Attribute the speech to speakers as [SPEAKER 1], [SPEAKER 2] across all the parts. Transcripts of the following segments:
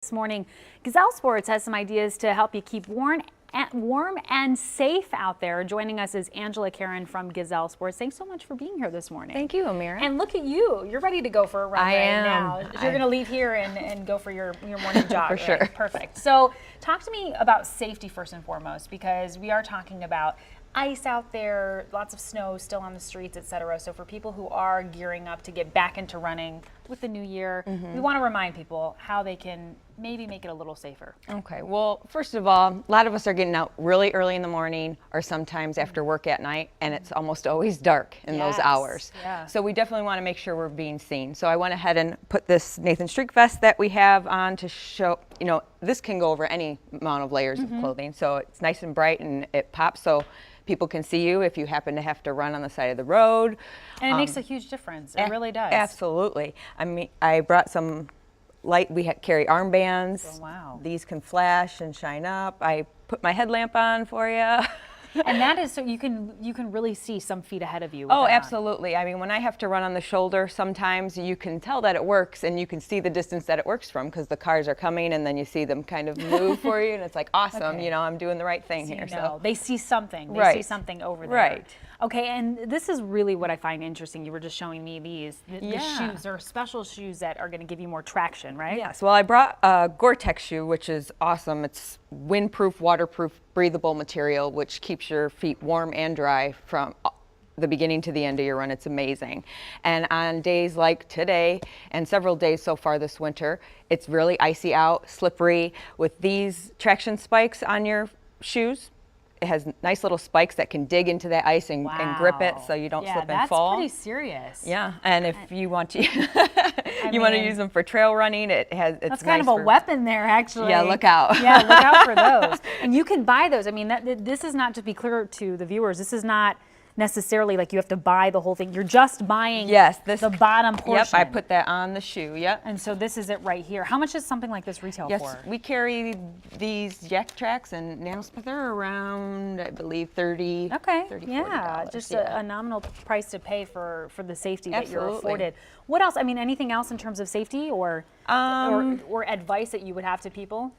[SPEAKER 1] This morning, Gazelle Sports has some ideas to help you keep warm and safe out there. Joining us is Angela Karen from Gazelle Sports. Thanks so much for being here this morning.
[SPEAKER 2] Thank you, Amira.
[SPEAKER 1] And look at you. You're ready to go for a run now. You're going to leave here and go for your morning jog.
[SPEAKER 2] For sure.
[SPEAKER 1] Right? Perfect. So talk to me about safety first and foremost, because we are talking about ice out there, lots of snow still on the streets, etc. So for people who are gearing up to get back into running with the new year, we want to remind people how they can maybe make it a little safer.
[SPEAKER 2] Okay, well, first of all, a lot of us are getting out really early in the morning or sometimes after work at night, and it's almost always dark in those hours.
[SPEAKER 1] Yeah.
[SPEAKER 2] So we definitely want to make sure we're being seen. So I went ahead and put this Nathan Streak vest that we have on to show, this can go over any amount of layers of clothing. So it's nice and bright and it pops so people can see you if you happen to have to run on the side of the road.
[SPEAKER 1] And it makes a huge difference. It really does.
[SPEAKER 2] Absolutely. I mean, I brought some light, we carry armbands.
[SPEAKER 1] Oh, wow.
[SPEAKER 2] These can flash and shine up. I put my headlamp on for you.
[SPEAKER 1] And that is so you can really see some feet ahead of you.
[SPEAKER 2] Oh, absolutely. I mean, when I have to run on the shoulder, sometimes you can tell that it works and you can see the distance that it works from because the cars are coming and then you see them kind of move for you and it's like, awesome,
[SPEAKER 1] Okay.
[SPEAKER 2] I'm doing the right thing here.
[SPEAKER 1] So they see something. They
[SPEAKER 2] Right.
[SPEAKER 1] see something over there.
[SPEAKER 2] Right.
[SPEAKER 1] Okay, and this is really what I find interesting. You were just showing me these. The
[SPEAKER 2] Yeah.
[SPEAKER 1] shoes are special shoes that are going to give you more traction, right?
[SPEAKER 2] Yes, well, I brought a Gore-Tex shoe, which is awesome. It's windproof, waterproof, breathable material, which keeps your feet warm and dry from the beginning to the end of your run. It's amazing. And on days like today and several days so far this winter, it's really icy out, slippery. With these traction spikes on your shoes, it has nice little spikes that can dig into that ice and grip it so you don't slip and fall.
[SPEAKER 1] Yeah, that's pretty serious.
[SPEAKER 2] Yeah, and if you want to, want to use them for trail running, it's
[SPEAKER 1] that's kind of a weapon there, actually.
[SPEAKER 2] Yeah, look out.
[SPEAKER 1] Yeah, look out for those. And you can buy those. I mean, this is not, to be clear to the viewers, this is not necessarily like you have to buy the whole thing. You're just buying the bottom portion.
[SPEAKER 2] Yep, I put that on the shoe, yep.
[SPEAKER 1] And so this is it right here. How much does something like this retail for?
[SPEAKER 2] Yes, we carry these Jack Tracks and Nanosmith. They're around, I believe, $30, $40.
[SPEAKER 1] Just a nominal price to pay for the safety that you're
[SPEAKER 2] Absolutely.
[SPEAKER 1] afforded. What else? I mean, anything else in terms of safety or advice that you would have to people?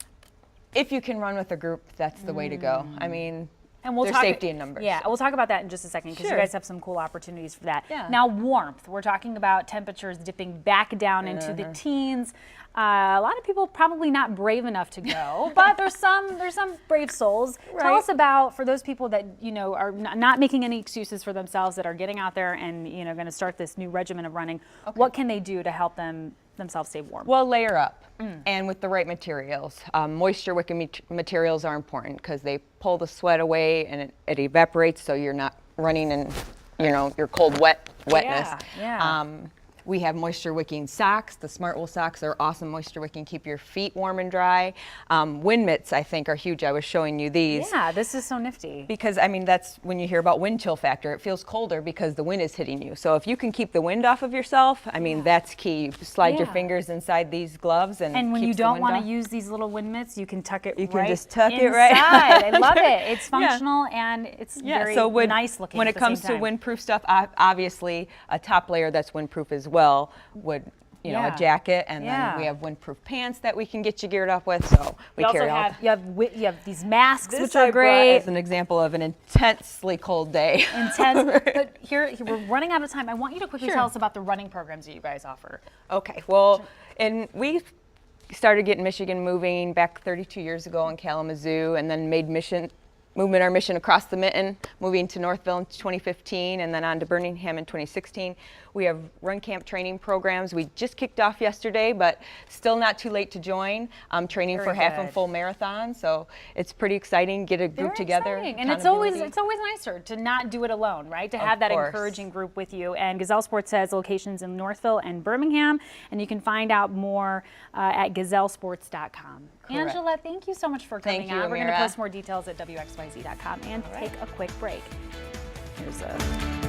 [SPEAKER 2] If you can run with a group, that's the way to go. I mean,
[SPEAKER 1] and we'll
[SPEAKER 2] there's
[SPEAKER 1] talk,
[SPEAKER 2] safety in numbers.
[SPEAKER 1] Yeah, we'll talk about that in just a second because you guys have some cool opportunities for that. Yeah. Now, warmth. We're talking about temperatures dipping back down into the teens. A lot of people probably not brave enough to go, but there's some brave souls. Right. Tell us about, for those people that are not making any excuses for themselves, that are getting out there and going to start this new regimen of running. Okay. What can they do to help themselves stay warm?
[SPEAKER 2] Well, layer up and with the right materials. Moisture wicking materials are important because they pull the sweat away and it evaporates so you're not running in your cold wetness.
[SPEAKER 1] Yeah.
[SPEAKER 2] We have moisture wicking socks. The Smart Wool socks are awesome moisture wicking, keep your feet warm and dry. Wind mitts, I think, are huge. I was showing you these.
[SPEAKER 1] Yeah, this is so nifty.
[SPEAKER 2] Because, I mean, that's when you hear about wind chill factor, it feels colder because the wind is hitting you. So if you can keep the wind off of yourself, I mean, that's key. You slide your fingers inside these gloves and
[SPEAKER 1] when you don't want to use these little wind mitts, you can tuck it
[SPEAKER 2] you
[SPEAKER 1] right
[SPEAKER 2] can just tuck
[SPEAKER 1] inside.
[SPEAKER 2] it right.
[SPEAKER 1] I love it. It's functional and it's very nice looking.
[SPEAKER 2] When it comes to windproof stuff, obviously a top layer that's windproof as well would, a jacket, and then we have windproof pants that we can get you geared up with. So we carry all.
[SPEAKER 1] You have these masks, which
[SPEAKER 2] I
[SPEAKER 1] are great.
[SPEAKER 2] As an example of an intensely cold day.
[SPEAKER 1] Intense. But here we're running out of time. I want you to quickly tell us about the running programs that you guys offer.
[SPEAKER 2] Okay. Well, and we started getting Michigan moving back 32 years ago in Kalamazoo, and then made our mission across the mitten, moving to Northville in 2015 and then on to Birmingham in 2016. We have run camp training programs. We just kicked off yesterday, but still not too late to join. I'm training for half and full marathon, so it's pretty exciting. Get a group together.
[SPEAKER 1] And it's always nicer to not do it alone, right? To have that encouraging group with you. And Gazelle Sports has locations in Northville and Birmingham, and you can find out more at gazellesports.com. Angela, thank you so much for coming on. We're going to post more details at WXYZ.com and take a quick break. Here's a